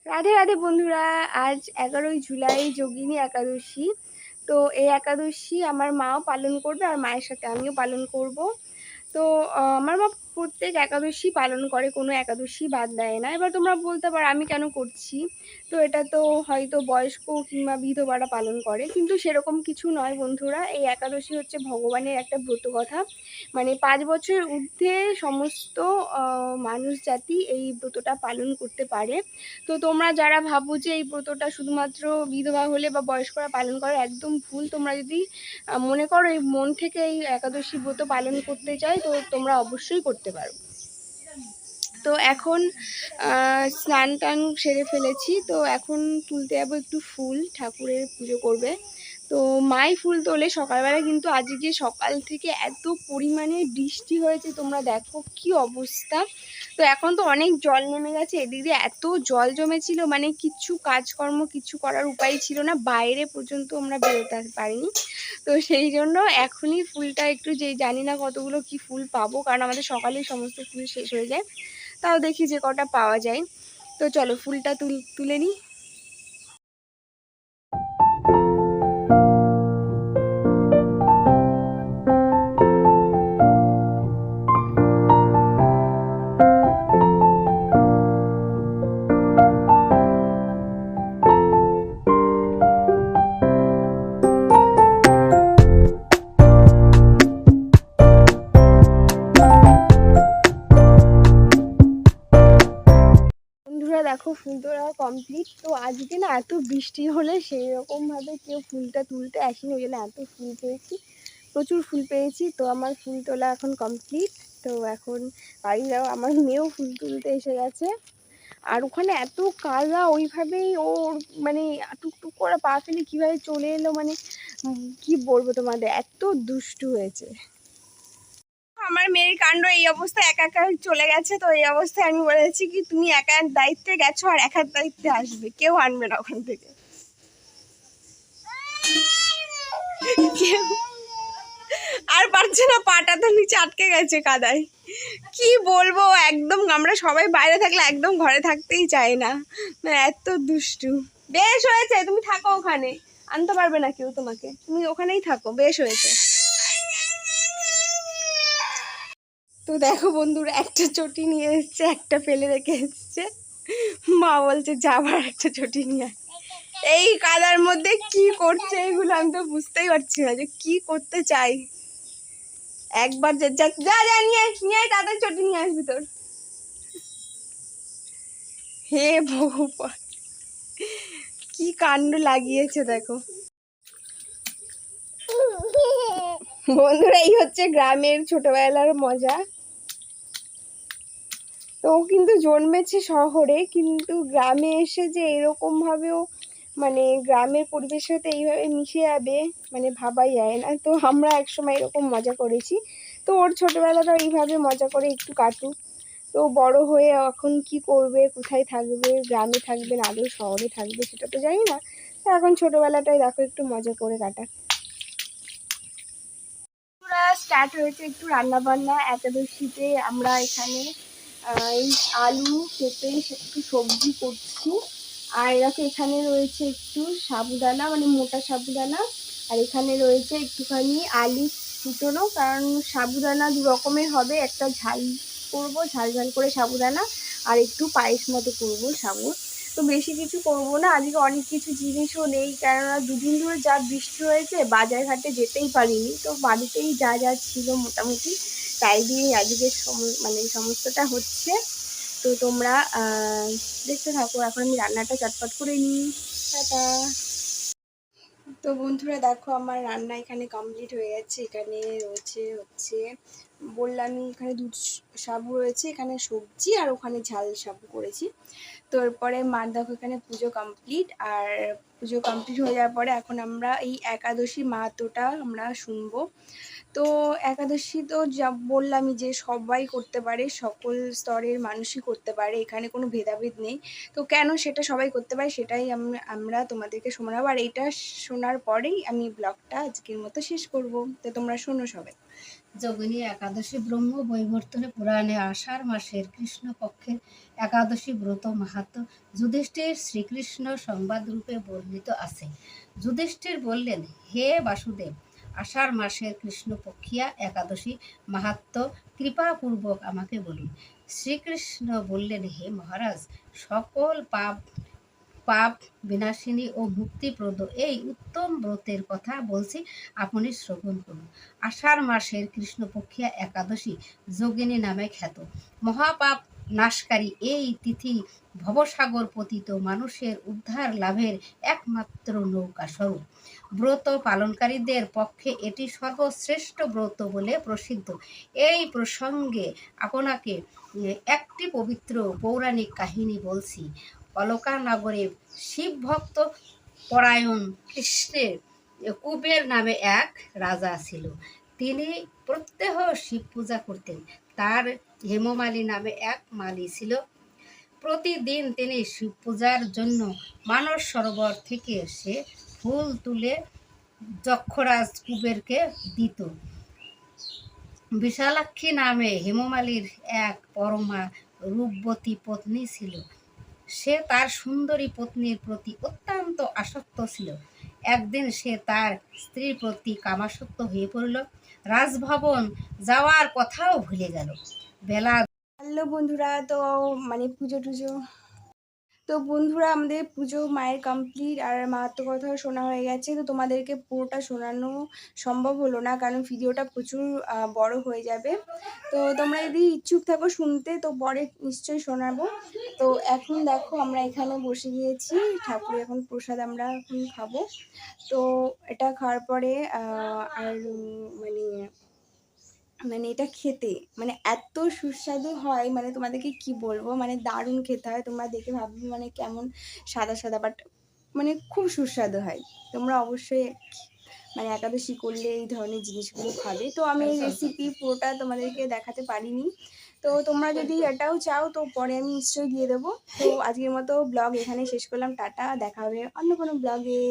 রাধে রাধে বন্ধুরা। আজ 11ই জুলাই যোগিনী একাদশী। তো এই একাদশী আমার মাও পালন করবে আর মায়ের সাথে আমিও পালন করব। তো আমার মা প্রত্যেক একাদশী পালন করে, কোনো একাদশী বাদ দেয় না। এবার তোমরা বলতে পারো আমি কেন করছি, তো এটা তো হয়তো বয়স্ক কিংবা বিধবারা পালন করে, কিন্তু সেরকম কিছু নয় বন্ধুরা। এই একাদশী হচ্ছে ভগবানের একটা ব্রত কথা, মানে 5 বছর ঊর্ধ্বে সমস্ত মানুষ জাতি এই ব্রতটা পালন করতে পারে। তো তোমরা যারা ভাবো যে এই ব্রতটা শুধুমাত্র বিধবা হলে বা বয়স্করা পালন করে, একদম ভুল। তোমরা যদি মনে করো এই মন থেকে এই একাদশী ব্রত পালন করতে চাই, তো তোমরা অবশ্যই করতে পারো। তো এখন স্নান টান সেরে ফেলেছি, তো এখন তুলতে যাবো একটু ফুল, ঠাকুরের পুজো করবে। তো মাই ফুল তোলে সকালবেলা, কিন্তু আজকে সকাল থেকে এত পরিমাণে বৃষ্টি হয়েছে, তোমরা দেখো কি অবস্থা। তো এখন তো অনেক জল নেমে গেছে, এদিক দিয়ে এত জল জমেছিল, মানে কিছু কাজকর্ম কিছু করার উপায় ছিল না, বাইরে পর্যন্ত আমরা বেরোতে পারিনি। তো সেই জন্য এখনই ফুলটা একটু, যে জানি না কতগুলো কি ফুল পাবো, কারণ আমাদের সকালেই সমস্ত ফুল শেষ হয়ে যায়, তাও দেখি যে কটা পাওয়া যায়। তো চলো ফুলটা তুলে নিই। বন্ধুরা দেখো ফুল তোলা কমপ্লিট। তো আজকে না এত বৃষ্টি হলে সেই রকমভাবে কেউ ফুলটা তুলতে আসেনি, ওই জন্য এত ফুল পেয়েছি, প্রচুর ফুল পেয়েছি। তো আমার ফুল তোলা এখন কমপ্লিট। তো এখন বাড়ি যাও, আমার মেয়েও ফুল তুলতে এসে গেছে। আর ওখানে এত কাদা, ওইভাবেই ওর মানে টুকটুক করে পা ফেলে কীভাবে চলে এলো, মানে কি বলবো তোমাদের, এত দুষ্টু হয়েছে। আমার মেয়ের কাণ্ড এই অবস্থায় একা একা চলে গেছে। তো এই অবস্থায় আমি বলেছি কি, তুমি একার দায়িত্বে গেছো আর একার দায়িত্বে আসবে, কেউ আনবে না ওখান থেকে, কেউ আর পারছে না, পাটা তো নিচে আটকে গেছে কাদায়। কি বলবো, একদম আমরা সবাই বাইরে থাকলে একদম ঘরে থাকতেই চাই না, মানে এত দুষ্টু। বেশ হয়েছে, তুমি থাকো ওখানে, আনতে পারবে না কেউ তোমাকে, তুমি ওখানেই থাকো, বেশ হয়েছে। তো দেখো বন্ধুরা, একটা চটি নিয়ে এসছে, একটা ফেলে রেখে এসছে। মা বলছে যাবার একটা চটি নিয়ে। এই কাদার মধ্যে কি করছে এগুলো, আমি তো বুঝতেই পারছি না যে কি করতে চাই। একবার যা যা যা যা নিয়ে আয়, তাদের চটি নিয়ে আসবি তোর। হে ভগবান, কি কাণ্ড লাগিয়েছে দেখো বন্ধুরা। এই হচ্ছে গ্রামের ছোটবেলার মজা। তো ও কিন্তু জন্মেছে শহরে, কিন্তু গ্রামে এসে যে এরকম ভাবেও, মানে গ্রামের পরিবেশের সাথে এইভাবে মিশে যাবে, মানে ভাবাই যায় না। তো আমরা একসময় এরকম মজা করেছি, তো ওর ছোটবেলাটা এইভাবে মজা করে একটু কাটুক। তো বড় হয়ে এখন কি করবে, কোথায় থাকবে, গ্রামে থাকবে না আদৌ শহরে থাকবে, সেটা তো জানি না। তো এখন ছোটবেলাটাই দেখো একটু মজা করে কাটাক। পুরা স্টার্ট হয়েছে একটু রান্না বান্না একাদশীতে। আমরা এখানে এই আলু পেঁপে একটু সবজি করছি, আর এরকম এখানে রয়েছে একটু সাবুদানা, মানে মোটা সাবুদানা, আর এখানে রয়েছে একটুখানি আলু কুচোনো, কারণ সাবুদানা দু রকমের হবে, একটা ঝাল করবো, ঝাল ঝাল করে সাবুদানা, আর একটু পায়েস মতো করবো সাবুর। তো বেশি কিছু করব না আজকে, অনেক কিছু জিনিসও নেই, কেননা দুদিন ধরে যা বৃষ্টি হয়েছে বাজার ঘাটে যেতেই পারিনি। তো বাড়িতেই যা যা ছিল মোটামুটি তাই দিয়ে আজকে মানে সমস্তটা হচ্ছে। তো তোমরা দেখতে থাকো, এখন আমি রান্নাটা চটপট করে নিই। টাটা। তো বন্ধুরা দেখো, আমার রান্না এখানে কমপ্লিট হয়ে গেছে। এখানে রয়েছে হচ্ছে, বললামই, এখানে দুধ সাবু রয়েছে, এখানে সবজি, আর ওখানে ঝাল সাবু করেছি। তো এরপরে মার দেখো এখানে পুজো কমপ্লিট, আর পুজো কমপ্লিট হয়ে যাওয়ার পরে এখন আমরা এই একাদশী মাহাত্ম্যটা আমরা শুনবো। তো একাদশী তো যা বললামই যে সবাই করতে পারে, সকল স্তরের মানুষই করতে পারে, এখানে কোনো ভেদাভেদ নেই। তো কেন সেটা সবাই করতে পারে সেটাই আমরা তোমাদেরকে শোনাবো, আর এইটা শোনার পরেই আমি ব্লগটা আজকের মতো শেষ করব। তো তোমরা শোনো সবাই। যোগিনী একাদশী ব্রহ্ম বৈবর্তনে পুরাণে আষাঢ় মাসের কৃষ্ণপক্ষের একাদশী ব্রত মাহাত্ম্য যুধিষ্ঠির শ্রীকৃষ্ণ সংবাদ রূপে বর্ণিত আছে। যুধিষ্ঠির বললেন, হে বাসুদেব, আষাঢ় মাসের কৃষ্ণপক্ষিয়া একাদশী মাহাত্ম্য কৃপাপূর্বক আমাকে বলুন। শ্রীকৃষ্ণ বললেন, হে মহারাজ, সকল পাপ পাপ বিনাশিনী ও মুক্তিপ্রদ এই উত্তম ব্রতের কথা বলছি, আপনি শ্রবণ করুন। আষাঢ় মাসের কৃষ্ণপক্ষিয়া একাদশী যোগিনী নামে খ্যাত। মহাপাপ নাশকারী এই তিথি ভবসাগর পতিত মানুষের উদ্ধার লাভের একমাত্র নৌকা স্বরূপ। ব্রত পালনকারীদের পক্ষে এটি সর্বশ্রেষ্ঠ ব্রত বলে প্রসিদ্ধ। এই প্রসঙ্গে আপনাকে একটি পবিত্র পৌরাণিক কাহিনী বলছি। অলকা নগরে শিবভক্ত পরায়ণ কৃষ্ণের কুবের নামে এক রাজা ছিল। তিনি প্রত্যহ শিব পূজা করতেন। তার হেমমালী নামে এক মালী ছিল। প্রতিদিন তিনি শিব পূজার জন্য মানস সরোবর থেকে সে ফুল তুলে যক্ষরাজ কুবেরকে দিত। বিশালাক্ষী নামে হেমমালীর এক পরমা রূপবতী পত্নী ছিল। সে তার সুন্দরী পত্নীর প্রতি অত্যন্ত আসক্ত ছিল। একদিন সে তার স্ত্রীর প্রতি কামাসক্ত হয়ে পড়ল। রাজভবন যাওয়ার কথাও ভুলে গেল। বেলা হ্যালো বন্ধুরা, তো পুজো টুজো, তো বন্ধুরা আমাদের পুজো মায়ের কমপ্লিট আর মাহাত্ম্য কথা শোনা হয়ে গেছে। তো তোমাদেরকে পুরোটা শোনানো সম্ভব হলো না, কারণ ভিডিওটা প্রচুর বড় হয়ে যাবে। তো তোমরা যদি ইচ্ছুক থাকো শুনতে, তো পরে নিশ্চয়ই শোনাবো। তো এখন দেখো আমরা এখানে বসে গিয়েছি, ঠাকুরের এখন প্রসাদ আমরা এখন খাবো। তো এটা খাওয়ার পরে আর এটা খেতে এত সুস্বাদু হয়, তোমাদেরকে কি বলবো, দারুণ খেতে হয়। তোমরা দেখে ভাববে কেমন সাদা সাদা, বাট খুব সুস্বাদু হয়। তোমরা অবশ্যই একাদশী করলে এই ধরনের জিনিসগুলো খাবে। তো আমি এই রেসিপি পুরোটা তোমাদেরকে দেখাতে পারিনি। তো তোমরা যদি এটাও চাও তো পরে আমি নিশ্চয়ই দিয়ে দেবো। তো আজকের মতো ব্লগ এখানে শেষ করলাম। টাটা, দেখা হবে অন্য কোনো ব্লগে।